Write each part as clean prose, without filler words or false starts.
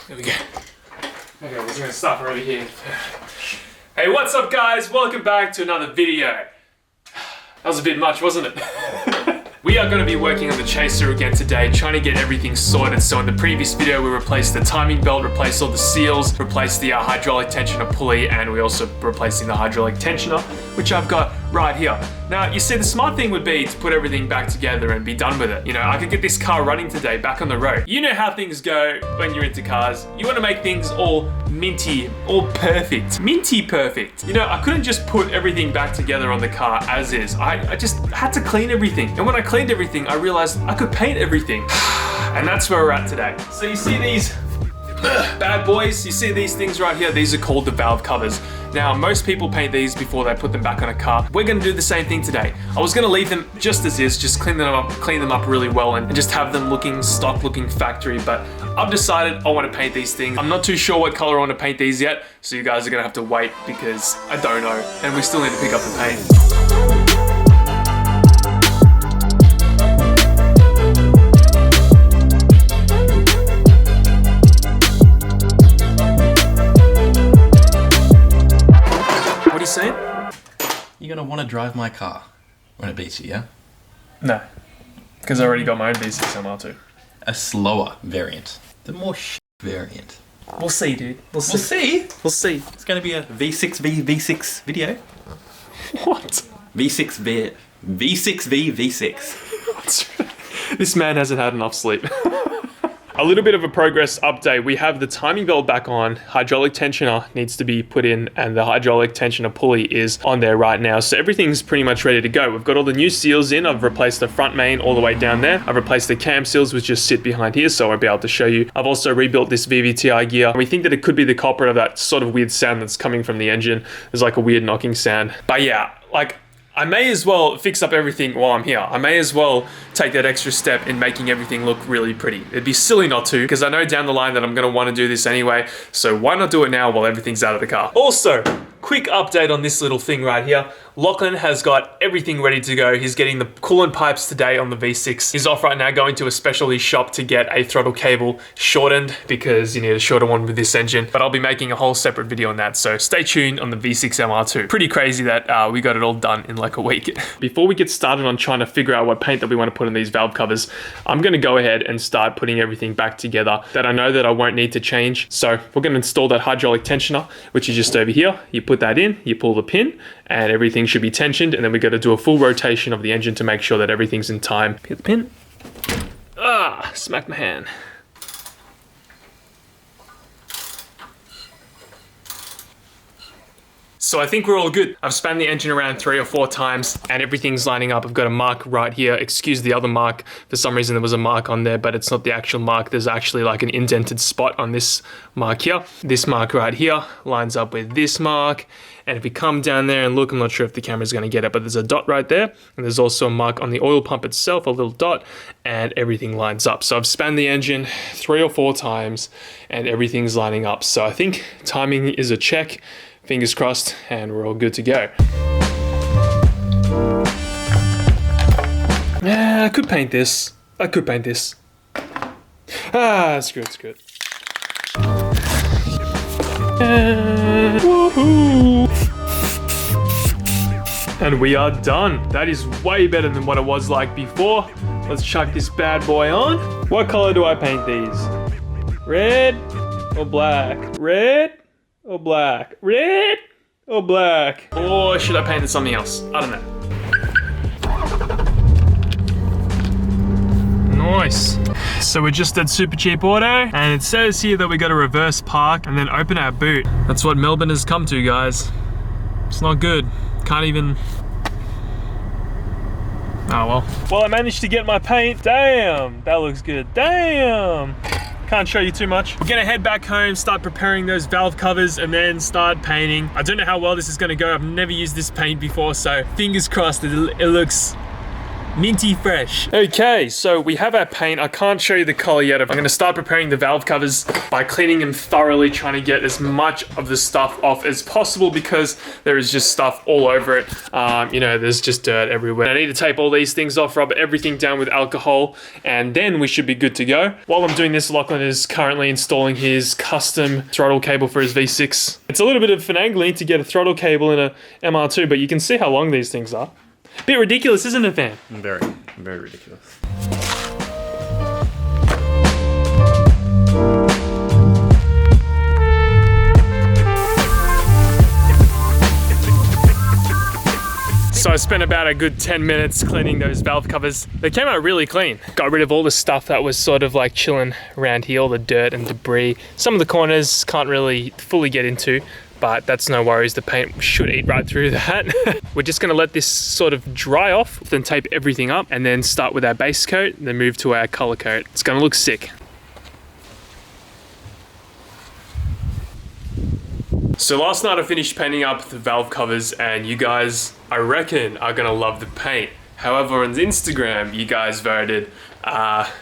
There we go. Okay, we're just gonna start from over here. Hey, what's up guys? Welcome back to another video. That was a bit much, wasn't it? We are going to be working on the chaser again today, trying to get everything sorted. So in the previous video, we replaced the timing belt, replaced all the seals, replaced the hydraulic tensioner pulley, and we also replacing the hydraulic tensioner, which I've got right here. Now, you see, the smart thing would be to put everything back together and be done with it. You know, I could get this car running today, back on the road. You know how things go when you're into cars. You want to make things all minty, all perfect. Minty perfect. You know, I couldn't just put everything back together on the car as is. I just had to clean everything. And when I cleaned everything, I realized I could paint everything. And that's where we're at today. So you see these bad boys? You see these things right here? These are called the valve covers. Now, most people paint these before they put them back on a car. We're gonna do the same thing today. I was gonna leave them just as is, just clean them up really well and just have them looking stock, looking factory, but I've decided I wanna paint these things. I'm not too sure what color I wanna paint these yet, so you guys are gonna have to wait because I don't know, and we still need to pick up the paint. Saying? You're gonna want to drive my car when it beats you, yeah? No, because I already got my own V6 MR2. A slower variant. The more variant. We'll see, dude. We'll see. We'll see. It's gonna be a V6 video. What? V6 V6. This man hasn't had enough sleep. A little bit of a progress update. We have the timing belt back on, hydraulic tensioner needs to be put in, and the hydraulic tensioner pulley is on there right now. So everything's pretty much ready to go. We've got all the new seals in. I've replaced the front main all the way down there. I've replaced the cam seals, which just sit behind here, so I won't be able to show you. I've also rebuilt this VVTi gear. We think that it could be the culprit of that sort of weird sound that's coming from the engine. There's like a weird knocking sound. But yeah, like, I may as well fix up everything while I'm here. I may as well take that extra step in making everything look really pretty. It'd be silly not to, because I know down the line that I'm gonna wanna do this anyway, so why not do it now while everything's out of the car? Also, quick update on this little thing right here. Lachlan has got everything ready to go. He's getting the coolant pipes today on the V6. He's off right now going to a specialty shop to get a throttle cable shortened because you need a shorter one with this engine. But I'll be making a whole separate video on that, so stay tuned on the V6 MR2. Pretty crazy that we got it all done in like a week. Before we get started on trying to figure out what paint that we want to put on these valve covers, I'm gonna go ahead and start putting everything back together that I know that I won't need to change. So we're gonna install that hydraulic tensioner, which is just over here. You put that in, you pull the pin, and everything should be tensioned, and then we got to do a full rotation of the engine to make sure that everything's in time. Hit the pin. Ah, smack my hand. So I think we're all good. I've spun the engine around 3 or 4 times and everything's lining up. I've got a mark right here. Excuse the other mark. For some reason there was a mark on there, but it's not the actual mark. There's actually like an indented spot on this mark here. This mark right here lines up with this mark. And if we come down there and look, I'm not sure if the camera's gonna get it, but there's a dot right there. And there's also a mark on the oil pump itself, a little dot, and everything lines up. So I've spun the engine 3 or 4 times and everything's lining up. So I think timing is a check. Fingers crossed, and we're all good to go. Yeah, I could paint this. Ah, it's good, it's good. Woohoo! And we are done. That is way better than what it was like before. Let's chuck this bad boy on. What color do I paint these? Red or black? Red or black? Red or black? Or should I paint it something else? I don't know. Nice. So we're just at Super Cheap Auto, and it says here that we got to reverse park and then open our boot. That's what Melbourne has come to, guys. It's not good. Can't even... Oh well. Well, I managed to get my paint. Damn, that looks good. Damn. Can't show you too much. We're gonna head back home, start preparing those valve covers, and then start painting. I don't know how well this is gonna go. I've never used this paint before, so fingers crossed it looks Minty fresh. Okay, so we have our paint. I can't show you the color yet. I'm gonna start preparing the valve covers by cleaning them thoroughly, trying to get as much of the stuff off as possible because there is just stuff all over it. You know, there's just dirt everywhere. I need to tape all these things off, rub everything down with alcohol, and then we should be good to go. While I'm doing this, Lachlan is currently installing his custom throttle cable for his V6. It's a little bit of finagling to get a throttle cable in a MR2, but you can see how long these things are. Bit ridiculous, isn't it, Van? Very, very ridiculous. So I spent about a good 10 minutes cleaning those valve covers. They came out really clean. Got rid of all the stuff that was sort of like chilling around here, all the dirt and debris. Some of the corners can't really fully get into, but that's no worries. The paint should eat right through that. We're just gonna let this sort of dry off, then tape everything up, and then start with our base coat, then move to our color coat. It's gonna look sick. So last night I finished painting up the valve covers, and you guys, I reckon, are gonna love the paint. However, on Instagram, you guys voted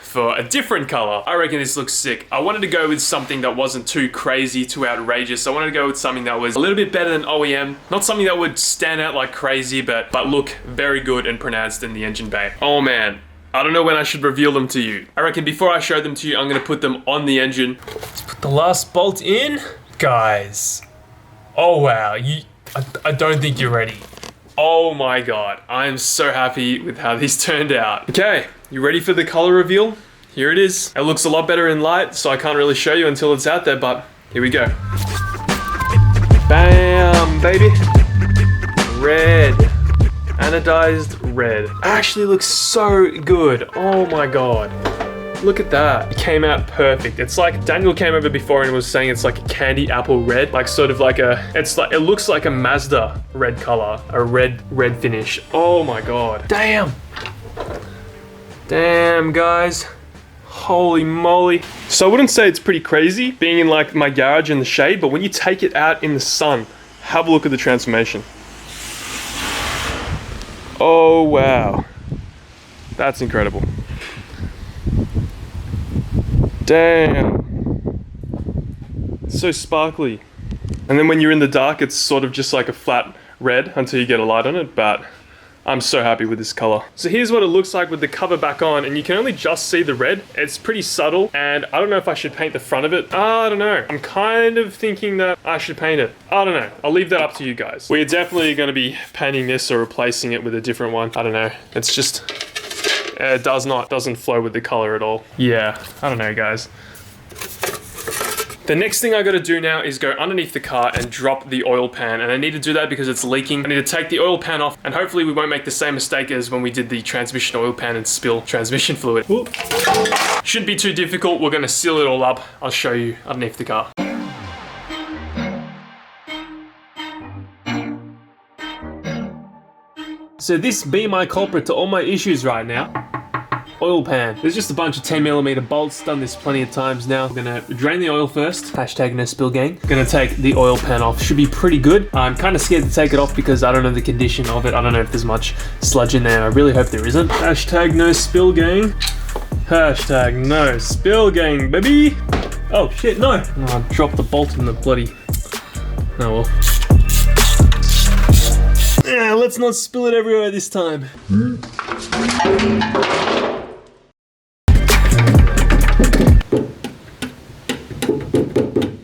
for a different color. I reckon this looks sick. I wanted to go with something that wasn't too crazy, too outrageous. I wanted to go with something that was a little bit better than OEM. Not something that would stand out like crazy, but look very good and pronounced in the engine bay. Oh man, I don't know when I should reveal them to you. I reckon before I show them to you, I'm gonna put them on the engine. Let's put the last bolt in. Guys, oh wow, I don't think you're ready. Oh my god, I am so happy with how these turned out. Okay, you ready for the color reveal? Here it is. It looks a lot better in light, so I can't really show you until it's out there, but here we go. Bam, baby. Red. Anodized red. Actually looks so good. Oh my god. Look at that. It came out perfect. It's like Daniel came over before and was saying it's like a candy apple red, like sort of like it looks like a Mazda red color, a red finish. Oh my god. Damn. Damn, guys. Holy moly. So I wouldn't say it's pretty crazy being in like my garage in the shade, but when you take it out in the sun, have a look at the transformation. Oh wow. That's incredible. Damn. It's so sparkly. And then when you're in the dark, it's sort of just like a flat red until you get a light on it, but I'm so happy with this color. So here's what it looks like with the cover back on, and you can only just see the red. It's pretty subtle, and I don't know if I should paint the front of it. I don't know. I'm kind of thinking that I should paint it. I don't know. I'll leave that up to you guys. We're definitely going to be painting this or replacing it with a different one. I don't know. It's just... it doesn't flow with the color at all. Yeah, I don't know, guys. The next thing I gotta do now is go underneath the car and drop the oil pan, and I need to do that because it's leaking. I need to take the oil pan off, and hopefully we won't make the same mistake as when we did the transmission oil pan and spill transmission fluid. Whoop. Shouldn't be too difficult. We're gonna seal it all up. I'll show you underneath the car. So this be my culprit to all my issues right now. Oil pan. There's just a bunch of 10mm bolts. Done this plenty of times now. I'm gonna drain the oil first. Hashtag no spill gang. Gonna take the oil pan off. Should be pretty good. I'm kind of scared to take it off because I don't know the condition of it. I don't know if there's much sludge in there. I really hope there isn't. Hashtag no spill gang. Hashtag no spill gang, baby. Oh shit, no. Oh, I dropped the bolt in the bloody... oh well. Yeah, let's not spill it everywhere this time.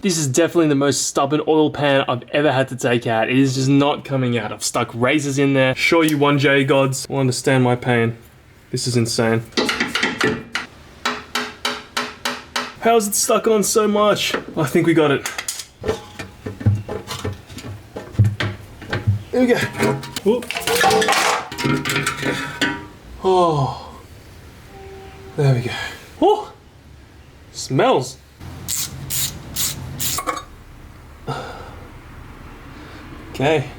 This is definitely the most stubborn oil pan I've ever had to take out. It is just not coming out. I've stuck razors in there. Sure, you 1J gods will understand my pain. This is insane. How is it stuck on so much? I think we got it. There we go. Whoop. Oh. There we go. Oh. Smells. Okay.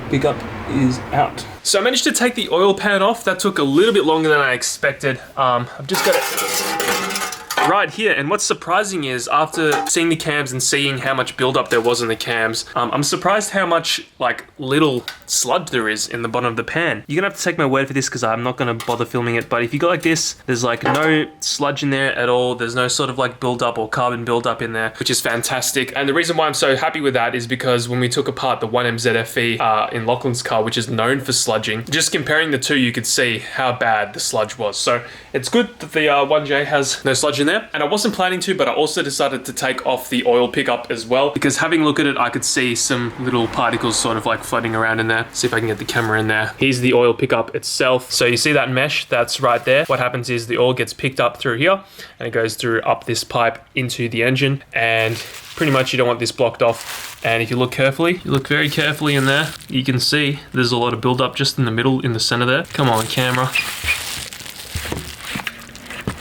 Pickup is out. So I managed to take the oil pan off. That took a little bit longer than I expected. I've just got to right here. And what's surprising is after seeing the cams and seeing how much buildup there was in the cams, I'm surprised how much like little sludge there is in the bottom of the pan. You're gonna have to take my word for this because I'm not gonna bother filming it, but if you go like this, there's like no sludge in there at all. There's no sort of like buildup or carbon buildup in there, which is fantastic. And the reason why I'm so happy with that is because when we took apart the 1MZ in Lachlan's car, which is known for sludging, just comparing the two, you could see how bad the sludge was. So it's good that the 1J has no sludge in there. And I wasn't planning to, but I also decided to take off the oil pickup as well, because having a look at it, I could see some little particles sort of like floating around in there. See if I can get the camera in there. Here's the oil pickup itself. So you see that mesh that's right there. What happens is the oil gets picked up through here and it goes through up this pipe into the engine, and pretty much you don't want this blocked off. And if you look carefully, you look very carefully in there, you can see there's a lot of buildup just in the middle, in the center there. Come on, camera.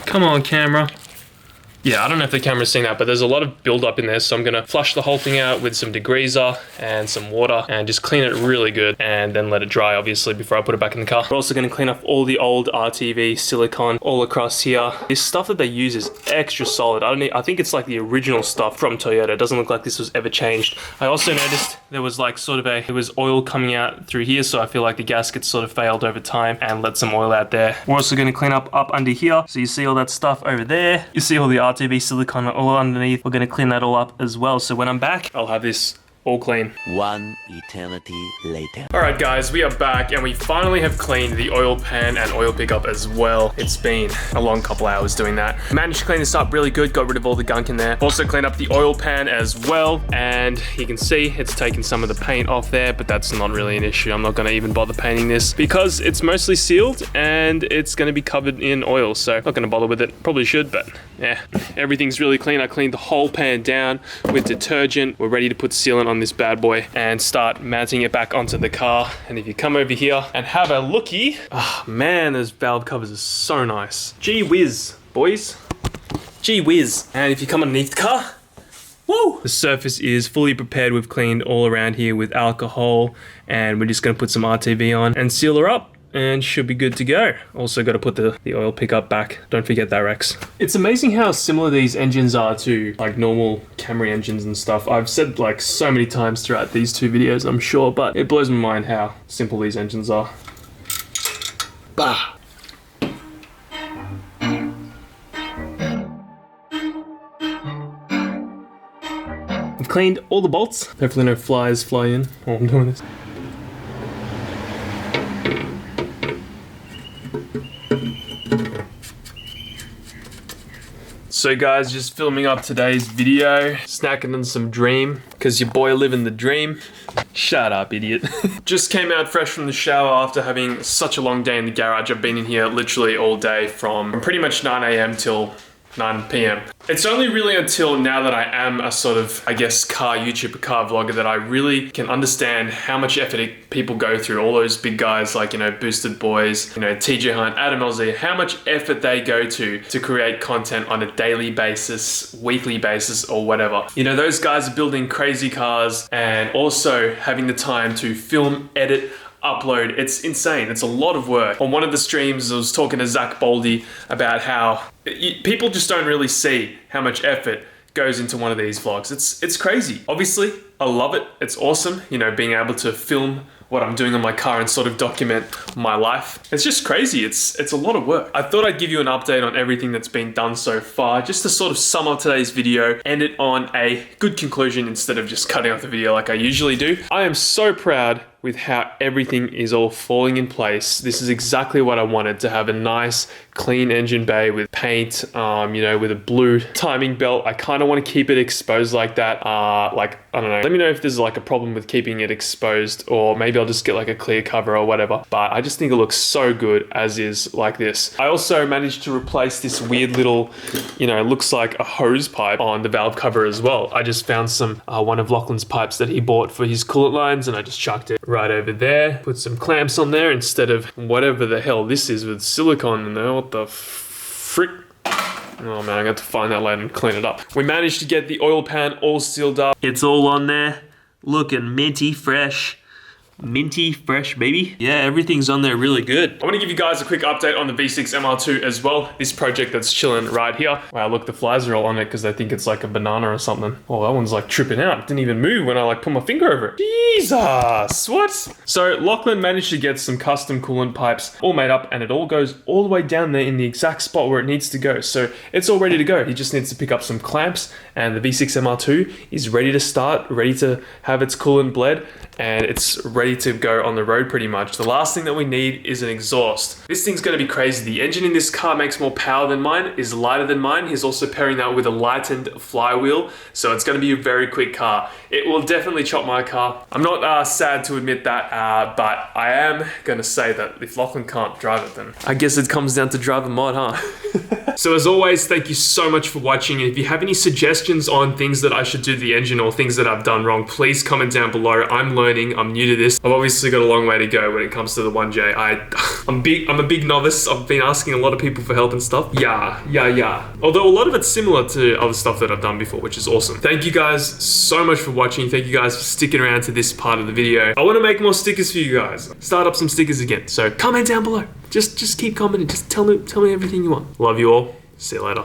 Come on, camera. Yeah, I don't know if the camera's seeing that, but there's a lot of buildup in there. So I'm gonna flush the whole thing out with some degreaser and some water and just clean it really good and then let it dry, obviously, before I put it back in the car. We're also gonna clean off all the old RTV silicone all across here. This stuff that they use is extra solid. I think it's like the original stuff from Toyota. It doesn't look like this was ever changed. I also noticed there was like sort of there was oil coming out through here. So I feel like the gasket sort of failed over time and let some oil out there. We're also gonna clean up under here. So you see all that stuff over there. You see all the RTV silicone all underneath. We're going to clean that all up as well. So when I'm back, I'll have this all clean. One eternity later. Alright guys, we are back and we finally have cleaned the oil pan and oil pickup as well. It's been a long couple hours doing that. Managed to clean this up really good, got rid of all the gunk in there. Also cleaned up the oil pan as well, and you can see it's taken some of the paint off there, but that's not really an issue. I'm not going to even bother painting this because it's mostly sealed and it's going to be covered in oil, so not going to bother with it. Probably should, but yeah, everything's really clean. I cleaned the whole pan down with detergent. We're ready to put sealant on this bad boy and start mounting it back onto the car. And if you come over here and have a looky, oh man, those valve covers are so nice. Gee whiz, boys. Gee whiz. And if you come underneath the car, woo! The surface is fully prepared. We've cleaned all around here with alcohol, and we're just gonna put some RTV on and seal her up, and should be good to go. Also got to put the oil pickup back. Don't forget that, Rex. It's amazing how similar these engines are to like normal Camry engines and stuff. I've said like so many times throughout these two videos, I'm sure, but it blows my mind how simple these engines are. Bah! I've cleaned all the bolts. Hopefully no flies fly in while I'm doing this. So guys, just filming up today's video, snacking on some dream, because your boy living the dream. Shut up, idiot. Just came out fresh from the shower after having such a long day in the garage. I've been in here literally all day from pretty much 9 AM till 9 PM. It's only really until now that I am a sort of, I guess, car YouTuber, car vlogger, that I really can understand how much effort people go through. All those big guys like, you know, Boosted Boys, you know, TJ Hunt, Adam LZ, how much effort they go to create content on a daily basis, weekly basis, or whatever. You know, those guys are building crazy cars and also having the time to film, edit, upload. It's insane. It's a lot of work. On one of the streams, I was talking to Zach Baldy about how people just don't really see how much effort goes into one of these vlogs. It's crazy. Obviously, I love it. It's awesome, you know, being able to film what I'm doing on my car and sort of document my life. It's just crazy. It's a lot of work. I thought I'd give you an update on everything that's been done so far, just to sort of sum up today's video, end it on a good conclusion instead of just cutting off the video like I usually do. I am so proud with how everything is all falling in place. This is exactly what I wanted, to have a nice clean engine bay with paint, you know, with a blue timing belt. I kind of want to keep it exposed like that. Like, I don't know. Let me know if there's like a problem with keeping it exposed, or maybe I'll just get like a clear cover or whatever. But I just think it looks so good as is like this. I also managed to replace this weird little, you know, looks like a hose pipe on the valve cover as well. I just found some, one of Lachlan's pipes that he bought for his coolant lines, and I just chucked it right over there. Put some clamps on there instead of whatever the hell this is with silicone in there. What the frick? Oh man, I'm gonna have to find that later and clean it up. We managed to get the oil pan all sealed up. It's all on there, looking minty fresh. minty fresh, baby. Yeah, everything's on there really good. I want to give you guys a quick update on the V6 MR2 as well. This project that's chilling right here. Wow, look, the flies are all on it because they think it's like a banana or something. Oh, that one's like tripping out. It didn't even move when I like put my finger over it. Jesus, what? So Lachlan managed to get some custom coolant pipes all made up, and it all goes all the way down there in the exact spot where it needs to go. So it's all ready to go. He just needs to pick up some clamps, and the V6 MR2 is ready to start, ready to have its coolant bled, and it's ready to go on the road pretty much. The last thing that we need is an exhaust. This thing's gonna be crazy. The engine in this car makes more power than mine, is lighter than mine. He's also pairing that with a lightened flywheel, so it's gonna be a very quick car. It will definitely chop my car. I'm not sad to admit that, but I am gonna say that if Lachlan can't drive it, then I guess it comes down to drive a mod, huh? So as always, thank you so much for watching. And if you have any suggestions on things that I should do to the engine or things that I've done wrong, please comment down below. I'm learning, I'm new to this. I've obviously got a long way to go when it comes to the 1J. I'm a big novice. I've been asking a lot of people for help and stuff. Yeah. Although a lot of it's similar to other stuff that I've done before, which is awesome. Thank you guys so much for watching. Thank you guys for sticking around to this part of the video. I want to make more stickers for you guys. Start up some stickers again. So comment down below. Just keep commenting. Just tell me everything you want. Love you all. See you later.